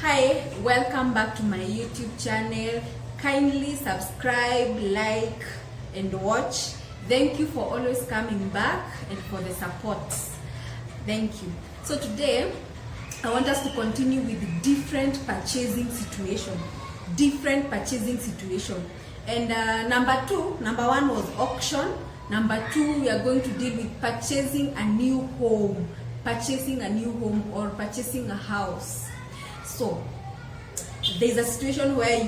Hi, welcome back to my YouTube channel. Kindly subscribe, like and watch. Thank you for always coming back and for the support. Thank you. So today I want us to continue with different purchasing situation. And number one was auction. Number two, we are going to deal with purchasing a new home or purchasing a house. So there's a situation where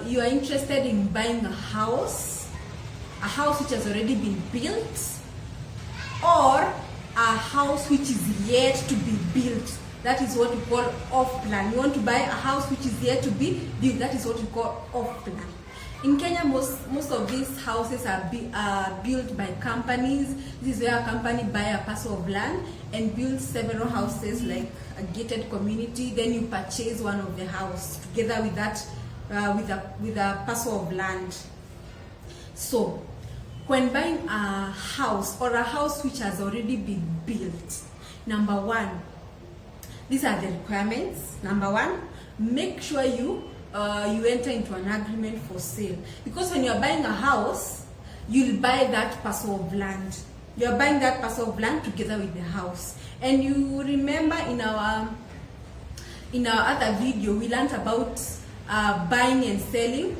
you are interested in buying a house which has already been built, or a house which is yet to be built. That is what we call off plan. You want to buy a house which is yet to be built. That is what we call off plan. In Kenya, most of these houses are built by companies. This is where a company buy a parcel of land and build several houses like a gated community. Then you purchase one of the house together with that with a parcel of land. So when buying a house or a house which has already been built, number one, these are the requirements. Number one, make sure you enter into an agreement for sale, because when you're buying a house, you'll buy that parcel of land. You're buying that parcel of land together with the house. And you remember in our other video, we learned about buying and selling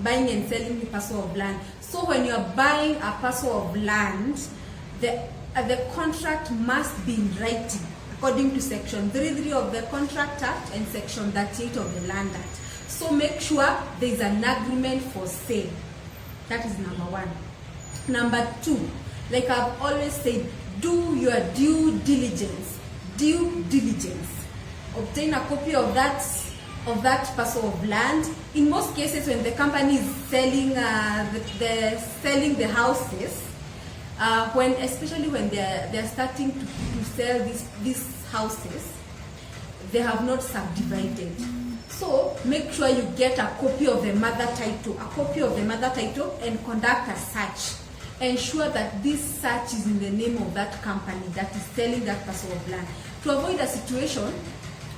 the parcel of land. So when you're buying a parcel of land, the contract must be in writing according to section 33 of the Contract Act and section 38 of the Land Act. So make sure there is an agreement for sale. That is number one. Number two, like I've always said, do your due diligence. Obtain a copy of that parcel of land. In most cases, when the company is selling the houses, especially when they're starting to sell these houses, they have not subdivided. So make sure you get a copy of the mother title, and conduct a search. Ensure that this search is in the name of that company that is selling that parcel of land, to avoid a situation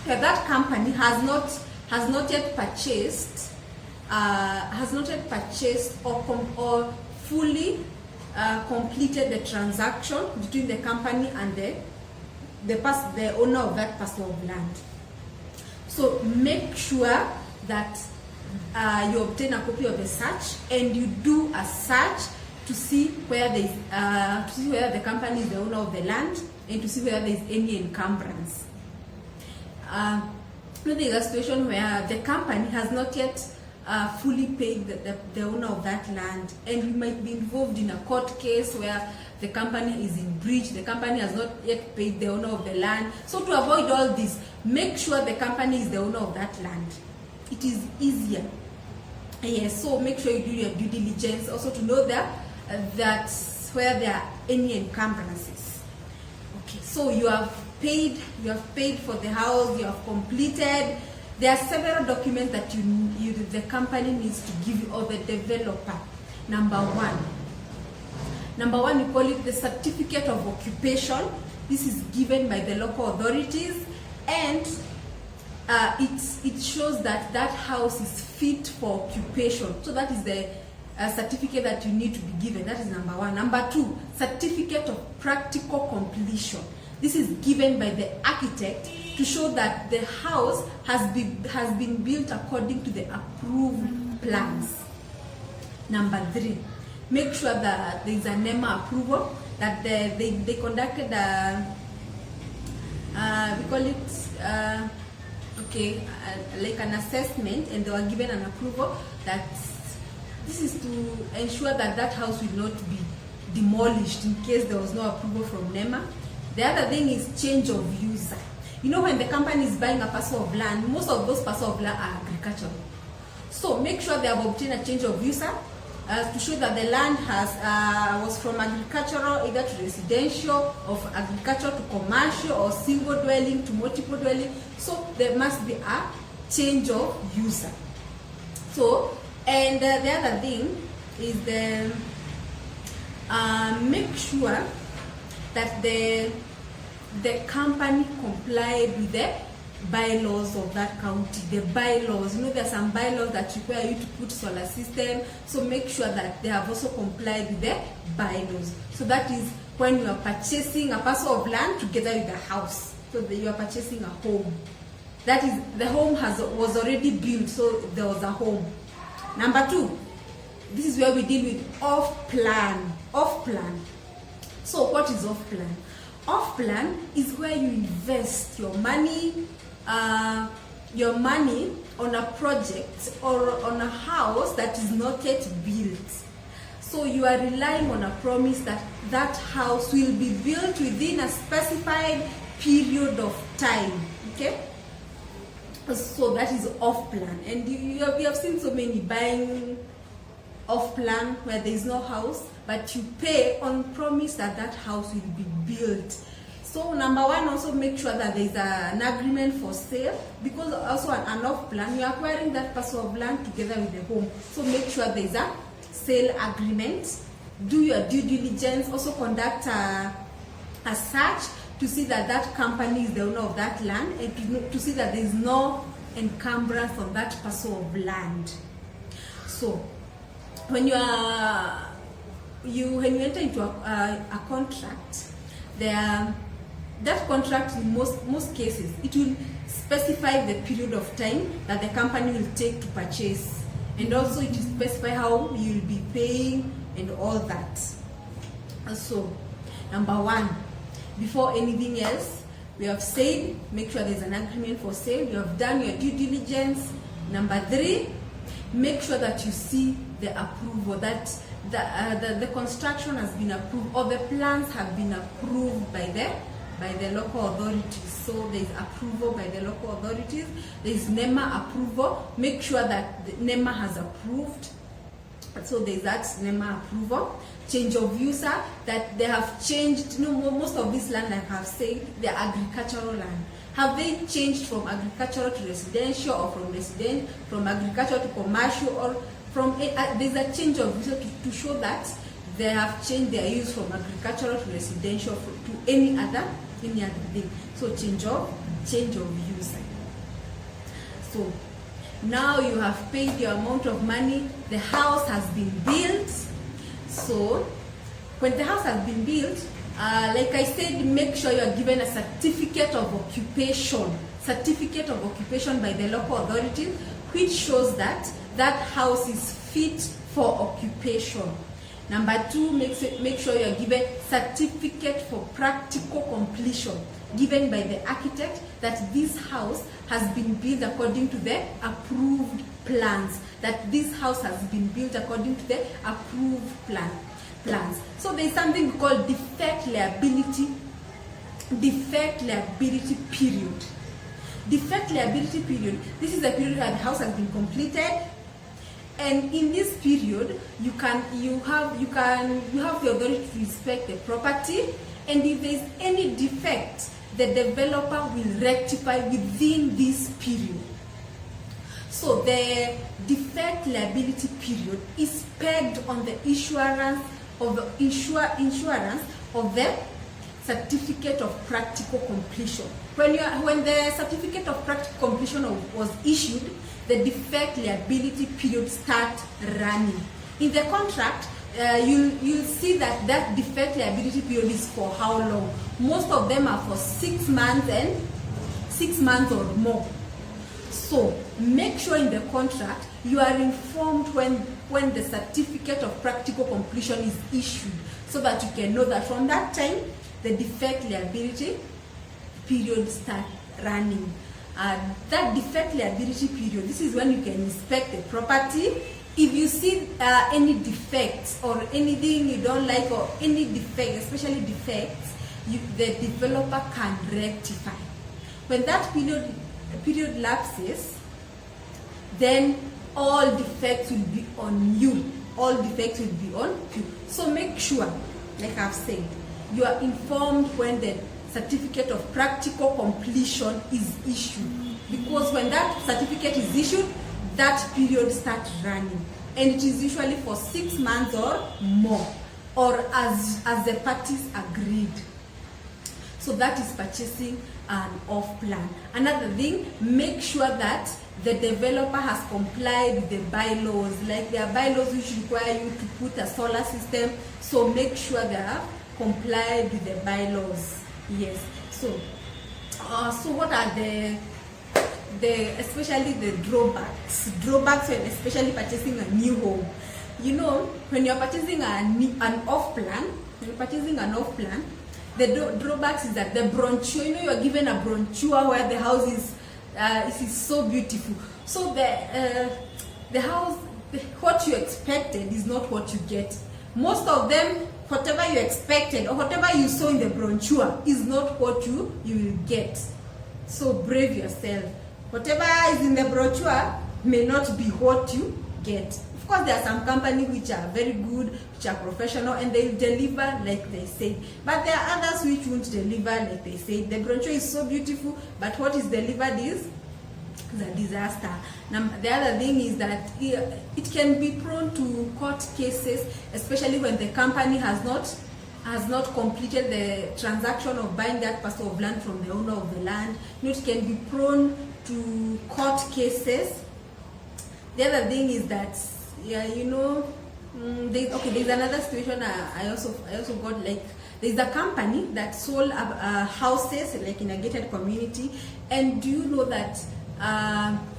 where that company has not yet purchased or fully completed the transaction between the company and the owner of that parcel of land. So make sure that you obtain a copy of the search and you do a search to see where the company is the owner of the land, and to see whether there is any encumbrance. There is a situation where the company has not yet fully paid the owner of that land, and you might be involved in a court case where the company is in breach. The company has not yet paid the owner of the land. So to avoid all this, make sure the company is the owner of that land. It is easier. Yes, so make sure you do your due diligence also to know that's where there are any encumbrances. Okay, so you have paid for the house, you have completed. There are several documents that the company needs to give you, or the developer. Number one, we call it the certificate of occupation. This is given by the local authorities, and it shows that house is fit for occupation. So that is the certificate that you need to be given. That is number one. Number two, certificate of practical completion. This is given by the architect to show that the house has been built according to the approved plans. Number three, make sure that there is a NEMA approval, that they conducted we call it like an assessment, and they were given an approval. That this is to ensure that house will not be demolished in case there was no approval from NEMA. The other thing is change of user. You know, when the company is buying a parcel of land, most of those parcels of land are agricultural. So make sure they have obtained a change of user to show that the land was from agricultural either to residential, of agricultural to commercial, or single dwelling to multiple dwelling. So there must be a change of user. So, and the other thing is make sure that the company complied with the bylaws of that county. The bylaws, there are some bylaws that require you to put solar system, so make sure that they have also complied with the bylaws. So that is when you are purchasing a parcel of land together with a house. So you are purchasing a home. That is, the home was already built, so there was a home. Number 2, this is where we deal with off-plan. Off-plan. So what is off-plan? Off-plan is where you invest your money on a project or on a house that is not yet built. So you are relying on a promise that that house will be built within a specified period of time. Okay? So that is off-plan. And we have seen so many buying off-plan where there is no house, but you pay on promise that that house will be built. So number 1, also make sure that there is an agreement for sale, because also an off-plan, you are acquiring that parcel of land together with the home. So make sure there is a sale agreement. Do your due diligence. Also conduct a search to see that that company is the owner of that land, and to see that there is no encumbrance on that parcel of land. So when you enter into a contract, that contract, in most cases, it will specify the period of time that the company will take to purchase, and also it will specify how you will be paying and all that. So number 1, before anything else, we have said make sure there's an agreement for sale. You have done your due diligence. Number 3, make sure that you see the approval, that the construction has been approved, or the plans have been approved by the local authorities. So there is approval by the local authorities. There is NEMA approval. Make sure that the NEMA has approved. So there is that NEMA approval. Change of user, that they have changed. Most of this land, like I have said, they are agricultural land. Have they changed from agricultural to residential, or from agricultural to commercial, or from there's a change of user to show that they have changed their use from agricultural to residential to any other thing. So change of user. So now you have paid your amount of money. The house has been built. So when the house has been built, like I said, make sure you are given a certificate of occupation by the local authorities, which shows that that house is fit for occupation. Number 2, make sure you are given certificate for practical completion, given by the architect, that this house has been built according to the approved plans, plans. So there is something called defect liability period. Defect liability period. This is the period where the house has been completed, and in this period you have the authority to inspect the property, and if there is any defect, the developer will rectify within this period. So the defect liability period is pegged on the insurance of the certificate of practical completion. When the certificate of practical completion was issued, the defect liability period starts running. In the contract, you'll see that defect liability period is for how long? Most of them are for 6 months and 6 months or more. So make sure in the contract you are informed when the certificate of practical completion is issued, so that you can know that from that time the defect liability period starts running. That defect liability period, this is when you can inspect the property. If you see any defects or anything you don't like, or any defect, especially defects, the developer can rectify. When that period lapses, then all defects will be on you. So make sure, like I've said, you are informed when the certificate of practical completion is issued, because when that certificate is issued, that period starts running, and it is usually for 6 months or more, or as the parties agreed. So that is purchasing an off plan. Another thing, make sure that the developer has complied with the bylaws. Like there are bylaws which require you to put a solar system, so make sure they have complied with the bylaws. Yes. So what are the especially the drawbacks when especially purchasing a new home? You know, when you're purchasing an off plan, the drawbacks is that the brochure, you know, you're given a brochure where the house is so beautiful. So the house, what you expected is not what you get. Most of them, whatever you expected or whatever you saw in the brochure is not what you will get. So brave yourself. Whatever is in the brochure may not be what you get. Of course, there are some companies which are very good, which are professional, and they deliver like they say. But there are others which won't deliver like they say. The brochure is so beautiful, but what is delivered is a disaster. Now, the other thing is that it can be prone to court cases, especially when the company has not completed the transaction of buying that parcel of land from the owner of the land. It can be prone to court cases. The other thing is that, you know, there's another situation I also got. Like, there's a company that sold houses like in a gated community, and do you know that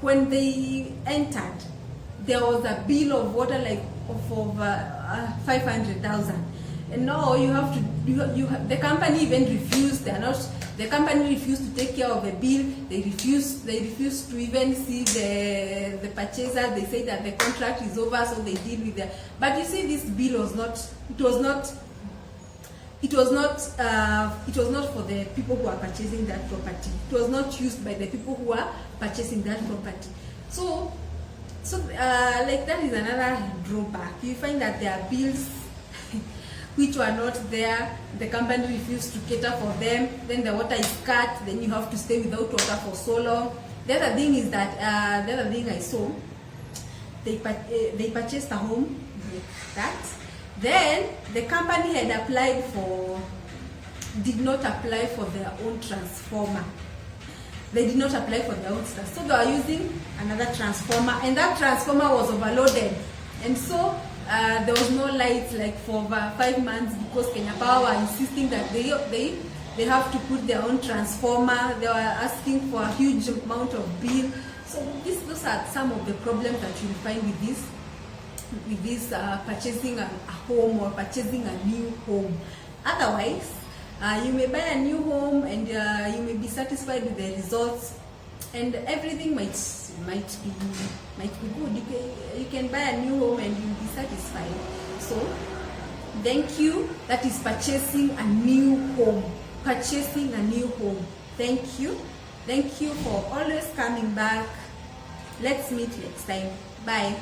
when they entered, there was a bill of water like of over 500,000. And now you have to, the company even refused. The company refused to take care of the bill. They refused to even see the purchaser. They say that the contract is over, so they deal with that. But you see, this bill was not for the people who are purchasing that property. It was not used by the people who are purchasing that property. So like that is another drawback. You find that there are bills which were not there. The company refused to cater for them. Then the water is cut. Then you have to stay without water for so long. The other thing is that the other thing I saw, they purchased a home like that. Then the company did not apply for their own transformer. They did not apply for their own stuff. So they were using another transformer, and that transformer was overloaded. And so there was no lights like for over 5 months because Kenya Power were insisting that they have to put their own transformer. They were asking for a huge amount of bill. So those are some of the problems that you'll find with this purchasing a home or purchasing a new home. Otherwise, you may buy a new home and you may be satisfied with the results, and everything might be good. You can buy a new home and you'll be satisfied. So thank you. That is purchasing a new home. Thank you for always coming back. Let's meet next time. Bye.